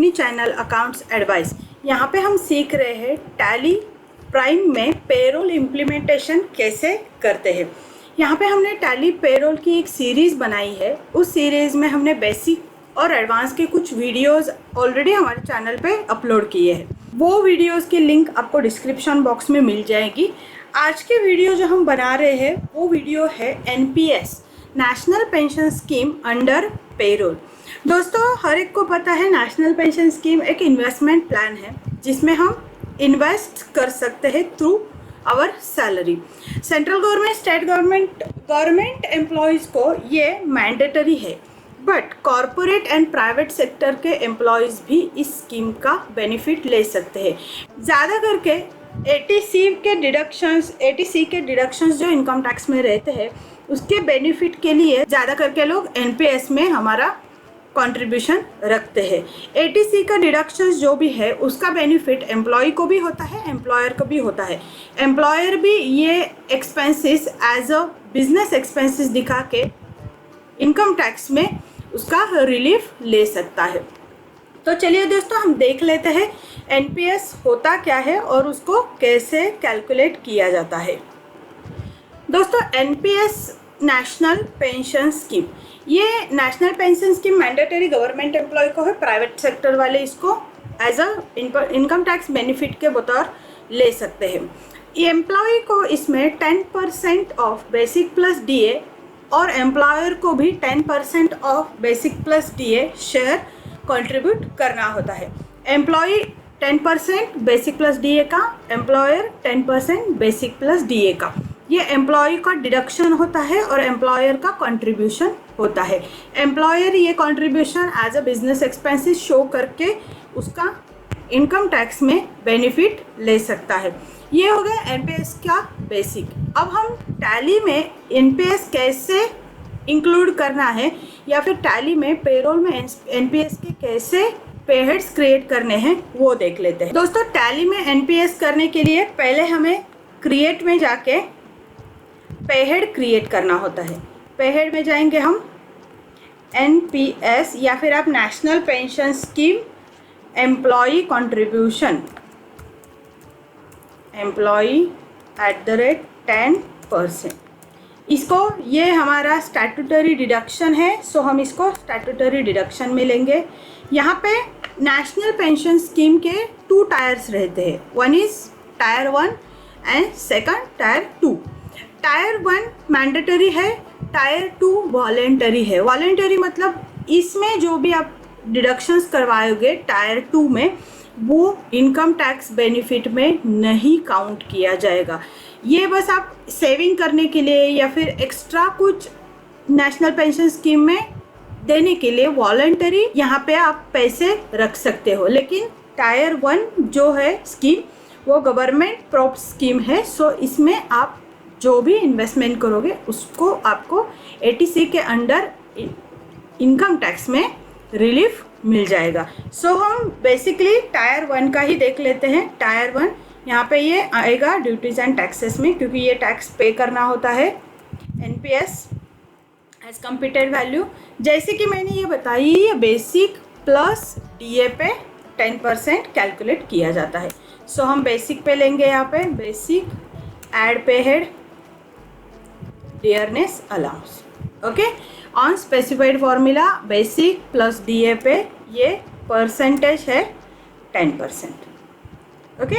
अपनी channel accounts advice. यहाँ पे हम सीख रहे हैं टैली प्राइम में पेरोल इम्प्लीमेंटेशन कैसे करते हैं। यहाँ पे हमने टैली पेरोल की एक सीरीज़ बनाई है। उस सीरीज़ में हमने बेसिक और एडवांस के कुछ वीडियोस ऑलरेडी हमारे चैनल पे अपलोड किए हैं। वो वीडियोस की लिंक आपको डिस्क्रिप्शन बॉक्स में मिल जाएगी। आज के वीडियो जो हम बना रहे हैं वो वीडियो है NPS, national pension scheme under payroll. दोस्तों, हर एक को पता है नेशनल पेंशन स्कीम एक इन्वेस्टमेंट प्लान है जिसमें हम इन्वेस्ट कर सकते हैं through our salary. Central government, state government employees को ये मैंडेटरी है, but corporate and private sector के एम्प्लॉयज़ भी इस स्कीम का बेनिफिट ले सकते हैं। ज़्यादा करके एटीसी के डिडक्शंस जो इनकम टैक्स में रहते हैं उसके बेनिफिट के लिए ज़्यादा करके लोग एनपीएस में हमारा कंट्रीब्यूशन रखते हैं। एटीसी का डिडक्शंस जो भी है उसका बेनिफिट एम्प्लॉय को भी होता है, एम्प्लॉयर को भी होता है। एम्प्लॉयर भी ये expenses as a business expenses दिखा के इनकम टैक्स में उसका रिलीफ ले सकता है। तो चलिए दोस्तों, हम देख लेते हैं एनपीएस होता क्या है और उसको कैसे कैलकुलेट किया जाता है। दोस्तों, एनपीएस नेशनल पेंशन स्कीम, ये national pension scheme mandatory government employee को है, प्राइवेट सेक्टर वाले इसको as a income tax benefit के बतौर ले सकते हैं। एम्प्लॉय को इसमें 10% ऑफ बेसिक प्लस डीए और एम्प्लॉयर को भी 10% of basic plus DA share contribute करना होता है। एम्प्लॉय 10% बेसिक प्लस डीए का, एम्प्लॉयर 10% बेसिक प्लस डीए का। ये एम्प्लॉय का डिडक्शन होता है और एम्प्लॉयर का कंट्रीब्यूशन होता है। एम्प्लॉयर ये contribution as a business expenses show करके उसका इनकम टैक्स में बेनिफिट ले सकता है। ये हो गया एनपीएस का बेसिक। अब हम टैली में एनपीएस कैसे इंक्लूड करना है या फिर टैली में पेरोल में एनपीएस के कैसे पे हेड्स क्रिएट करने हैं वो देख लेते हैं। दोस्तों, टैली में एनपीएस करने के लिए पहले हमें क्रिएट में जाके पे हेड क्रिएट करना होता है। पे हेड में जाएंगे हम एनपीएस या फिर आप national pension scheme employee contribution employee @10%। इसको, ये हमारा स्टैट्यूटरी डिडक्शन है, सो हम इसको स्टैट्यूटरी डिडक्शन में लेंगे। यहाँ पे नेशनल पेंशन स्कीम के 2 टायर्स रहते हैं, one is tyre 1 and second tier 2। Tyre 1 mandatory है, टायर 2 वॉलेंटरी है। वॉलेंटरी मतलब इसमें जो भी आप डिडक्शंस करवाओगे टायर 2 में वो इनकम टैक्स बेनिफिट में नहीं काउंट किया जाएगा। ये बस आप सेविंग करने के लिए या फिर एक्स्ट्रा कुछ नेशनल पेंशन स्कीम में देने के लिए वॉलंटरी यहाँ पे आप पैसे रख सकते हो। लेकिन टायर 1 जो है स्कीम वो गवर्नमेंट प्रॉप स्कीम है, सो इसमें आप जो भी इन्वेस्टमेंट करोगे उसको आपको एटीसी के अंडर इनकम टैक्स में रिलीफ मिल जाएगा। सो हम बेसिकली टायर 1 का ही देख लेते हैं। टायर 1 यहाँ पे ये आएगा ड्यूटीज़ एंड टैक्सेस में, क्योंकि ये टैक्स पे करना होता है। एनपीएस एज कंप्यूटेड वैल्यू, जैसे कि मैंने ये बताई, ये बेसिक प्लस डीए पे 10% कैलकुलेट किया जाता है। सो हम बेसिक पे लेंगे, यहाँ पे बेसिक एड पे head dearness allowance, okay, on specified formula basic plus DA पे ये परसेंटेज है 10%, ओके।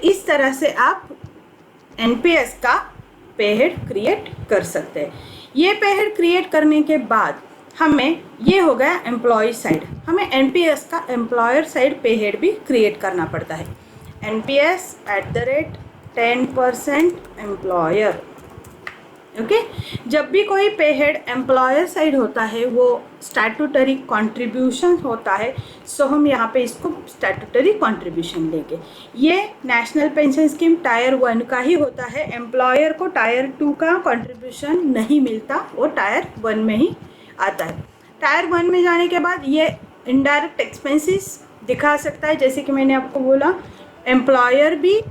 इस तरह से आप एनपीएस का पे हेड क्रिएट कर सकते हैं। ये पे हेड क्रिएट करने के बाद हमें, ये हो गया एम्प्लॉय साइड, हमें एनपीएस का एम्प्लॉयर साइड पे हेड भी क्रिएट करना पड़ता है। NPS @10% employer, okay. जब भी कोई पे हेड एम्प्लॉयर साइड होता है वो स्टैट्यूटरी कंट्रीब्यूशन होता है, सो हम यहाँ पे इसको स्टैट्यूटरी कंट्रीब्यूशन लेंगे। ये नेशनल पेंशन स्कीम टायर 1 का ही होता है। एम्प्लॉयर को टायर 2 का कंट्रीब्यूशन नहीं मिलता, वो टायर 1 में ही आता है। टायर 1 में जाने के बाद ये इनडायरेक्ट एक्सपेंसेस दिखा सकता है। जैसे कि मैंने आपको बोला, एम्प्लॉयर भी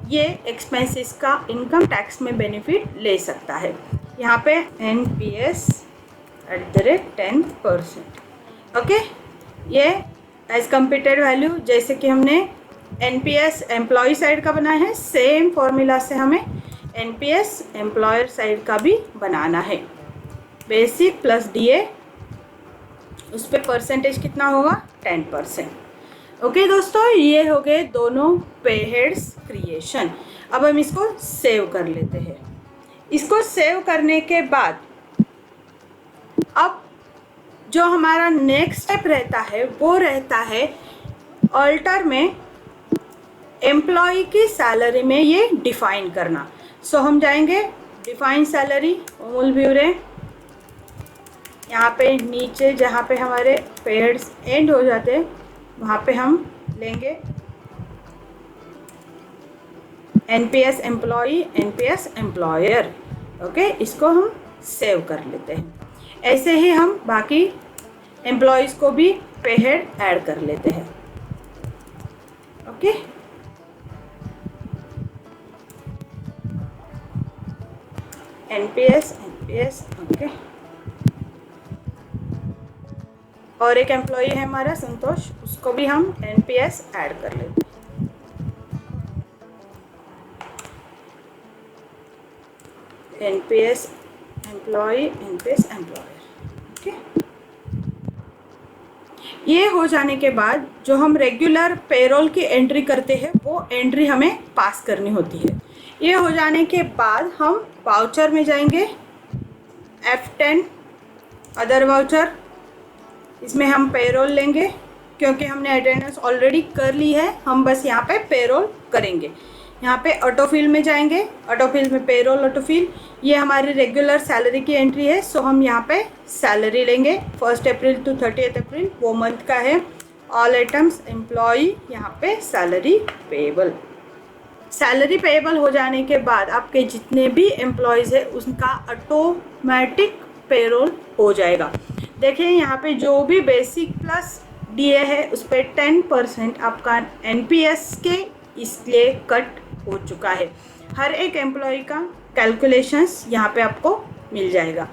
ये एक्सपेंसेस का इनकम टैक्स में बेनिफिट ले सकता है। यहाँ पे एनपीएस @10%, ओके। ये एज कंप्यूटेड वैल्यू, जैसे कि हमने एनपीएस एम्प्लॉय साइड का बनाया है, सेम फॉर्मूला से हमें एनपीएस एम्प्लॉयर साइड का भी बनाना है। बेसिक प्लस डीए, उस पर परसेंटेज कितना होगा 10%। ओके दोस्तों, ये हो गए दोनों पे हेड्स क्रिएशन। अब हम इसको सेव कर लेते हैं। इसको सेव करने के बाद अब जो हमारा नेक्स्ट स्टेप रहता है वो रहता है ऑल्टर में एम्प्लॉय की सैलरी में ये डिफाइन करना। सो हम जाएंगे डिफाइन सैलरी, मूल ब्यूरे, यहाँ पे नीचे जहाँ पे हमारे पेड्स एंड हो जाते हैं वहाँ पे हम लेंगे NPS employee, NPS employer. Okay, इसको हम सेव कर लेते हैं। ऐसे ही हम बाकी एम्प्लॉयज़ को भी पे हेड ऐड कर लेते हैं। Okay, NPS NPS. ओके, और एक एम्प्लॉय है हमारा संतोष, उसको भी हम एनपीएस ऐड कर लेते हैं। NPS employee, NPS employer. Okay, ये हो जाने के बाद जो हम रेगुलर पेरोल की एंट्री करते हैं वो एंट्री हमें पास करनी होती है। ये हो जाने के बाद हम वाउचर में जाएंगे, F10 अदर वाउचर, इसमें हम पेरोल लेंगे क्योंकि हमने अटेंडेंस ऑलरेडी कर ली है, हम बस यहाँ पे पेरोल करेंगे। यहाँ पे ऑटोफिल में जाएंगे, ऑटोफिल में पेरोल ऑटोफिल, ये हमारी रेगुलर सैलरी की एंट्री है। सो हम यहाँ पे सैलरी लेंगे 1 अप्रैल टू 30 अप्रैल, वो मंथ का है। ऑल आइटम्स एम्प्लॉय, यहाँ पे सैलरी पेएबल। सैलरी पेएबल हो जाने के बाद आपके जितने भी एम्प्लॉयज़ है उसका ऑटोमेटिक पेरोल हो जाएगा। देखिए यहाँ पे जो भी बेसिक प्लस डीए है उस पर 10% आपका एनपीएस के इसलिए कट हो चुका है। हर एक एम्प्लॉय का कैलकुलेशंस यहाँ पे आपको मिल जाएगा।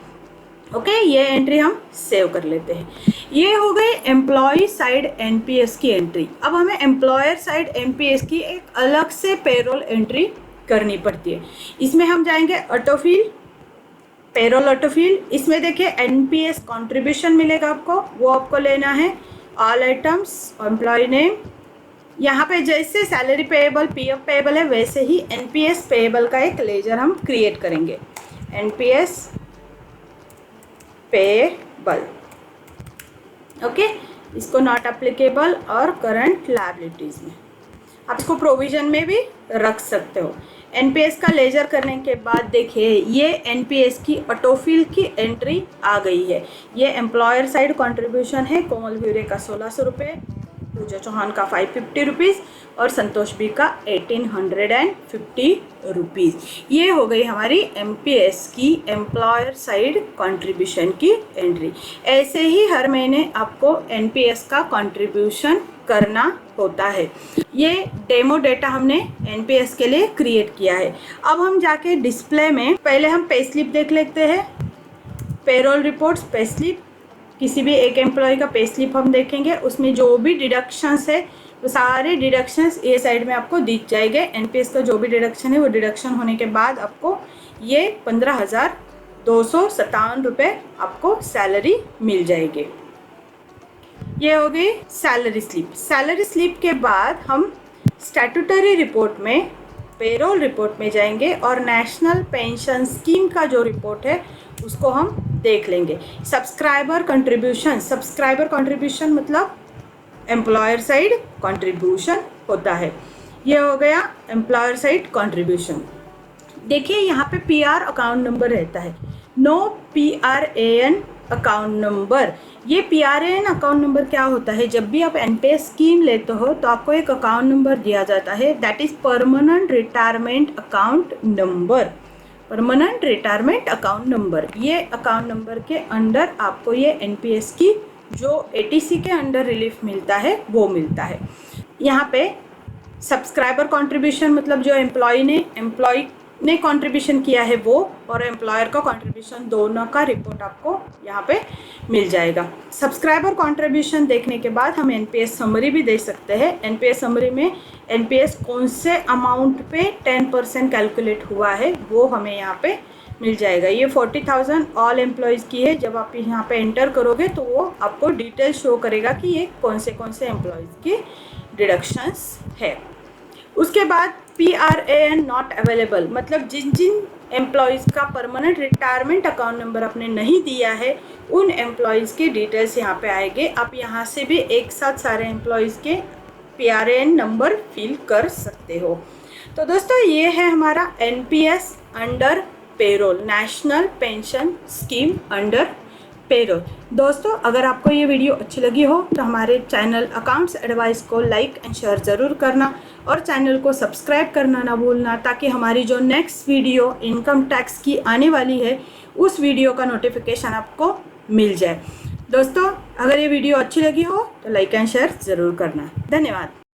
ओके, ये एंट्री हम सेव कर लेते हैं। ये हो गई एम्प्लॉय साइड एनपीएस की एंट्री। अब हमें एम्प्लॉयर साइड एनपीएस की एक अलग से पेरोल एंट्री करनी पड़ती है। इसमें हम जाएंगे ऑटोफिल, पेरोल ऑटोफिल, इसमें देखिए एनपीएस कंट्रीब्यूशन मिलेगा आपको, वो आपको लेना है। ऑल आइटम्स, एम्प्लॉय नेम, यहाँ पे जैसे सैलरी पेएबल, पीएफ पेएबल है वैसे ही एनपीएस पेएबल का एक लेजर हम क्रिएट करेंगे, एनपीएस पेएबल। ओके, इसको नॉट एप्लीकेबल और करंट लायबिलिटीज़ में, आप इसको प्रोविजन में भी रख सकते हो। एनपीएस का लेजर करने के बाद देखिए ये एनपीएस की ऑटोफिल की एंट्री आ गई है। ये एम्प्लॉयर साइड कंट्रीब्यूशन है, कोमल भूरे का 1600 रुपये, पूजा चौहान का 550 रुपीज़ और संतोष बी का 1850 रुपीज़। ये हो गई हमारी एमपीएस की एम्प्लॉयर साइड कंट्रीब्यूशन की एंट्री। ऐसे ही हर महीने आपको एनपीएस का कंट्रीब्यूशन करना होता है। ये डेमो डेटा हमने एनपीएस के लिए क्रिएट किया है। अब हम जाके डिस्प्ले में पहले हम पे स्लिप देख लेते हैं, पेरोल रिपोर्ट्स, पे स्लिप, किसी भी एक एम्प्लॉय का पे स्लिप हम देखेंगे, उसमें जो भी डिडक्शंस है वो सारे डिडक्शंस ये साइड में आपको दिख जाएंगे। एनपीएस का जो भी डिडक्शन है वो डिडक्शन होने के बाद आपको ये 15,257 रुपये आपको सैलरी मिल जाएगी। ये हो गई सैलरी स्लिप। सैलरी स्लिप के बाद हम स्टैट्यूटरी रिपोर्ट में, पेरोल रिपोर्ट में जाएंगे और नेशनल पेंशन स्कीम का जो रिपोर्ट है उसको हम देख लेंगे। सब्सक्राइबर कंट्रीब्यूशन मतलब एम्प्लॉयर साइड कंट्रीब्यूशन होता है। ये हो गया एम्प्लॉयर साइड कंट्रीब्यूशन। देखिए यहाँ पे पीआर अकाउंट नंबर रहता है, नो पीआरएएन अकाउंट नंबर। ये पीआरएएन अकाउंट नंबर क्या होता है, जब भी आप एनपीएस स्कीम लेते हो तो आपको एक अकाउंट नंबर दिया जाता है, that is permanent retirement account number. Permanent retirement account number, ये अकाउंट नंबर के अंडर आपको ये एनपीएस की जो एटीसी के अंडर रिलीफ मिलता है वो मिलता है। यहाँ पे सब्सक्राइबर कंट्रीब्यूशन मतलब जो एम्प्लॉय ने एम्प्लॉय ने कंट्रीब्यूशन किया है वो और एम्प्लॉयर का कंट्रीब्यूशन, दोनों का रिपोर्ट आपको यहाँ पे मिल जाएगा। सब्सक्राइबर कंट्रीब्यूशन देखने के बाद हम एनपीएस समरी भी दे सकते हैं। एनपीएस समरी में एनपीएस कौन से अमाउंट पे 10% कैलकुलेट हुआ है वो हमें यहाँ पे मिल जाएगा। ये 40,000 ऑल एम्प्लॉयज़ की है। जब आप यहाँ पे एंटर करोगे तो वो आपको डिटेल शो करेगा कि ये कौन से एम्प्लॉयज़ की डिडक्शंस है। उसके बाद PRAN नॉट अवेलेबल, मतलब जिन जिन एम्प्लॉयज़ का परमानेंट रिटायरमेंट अकाउंट नंबर आपने नहीं दिया है उन एम्प्लॉयज़ के डिटेल्स यहाँ पे आएंगे। आप यहाँ से भी एक साथ सारे एम्प्लॉयज़ के PRAN नंबर फिल कर सकते हो। तो दोस्तों ये है हमारा NPS under payroll, national pension scheme under payroll. दोस्तों अगर आपको ये वीडियो अच्छी लगी हो तो हमारे चैनल अकाउंट्स एडवाइस को लाइक एंड शेयर ज़रूर करना और चैनल को सब्सक्राइब करना ना भूलना, ताकि हमारी जो नेक्स्ट वीडियो इनकम टैक्स की आने वाली है उस वीडियो का नोटिफिकेशन आपको मिल जाए। दोस्तों अगर ये वीडियो अच्छी लगी हो तो लाइक एंड शेयर ज़रूर करना। धन्यवाद।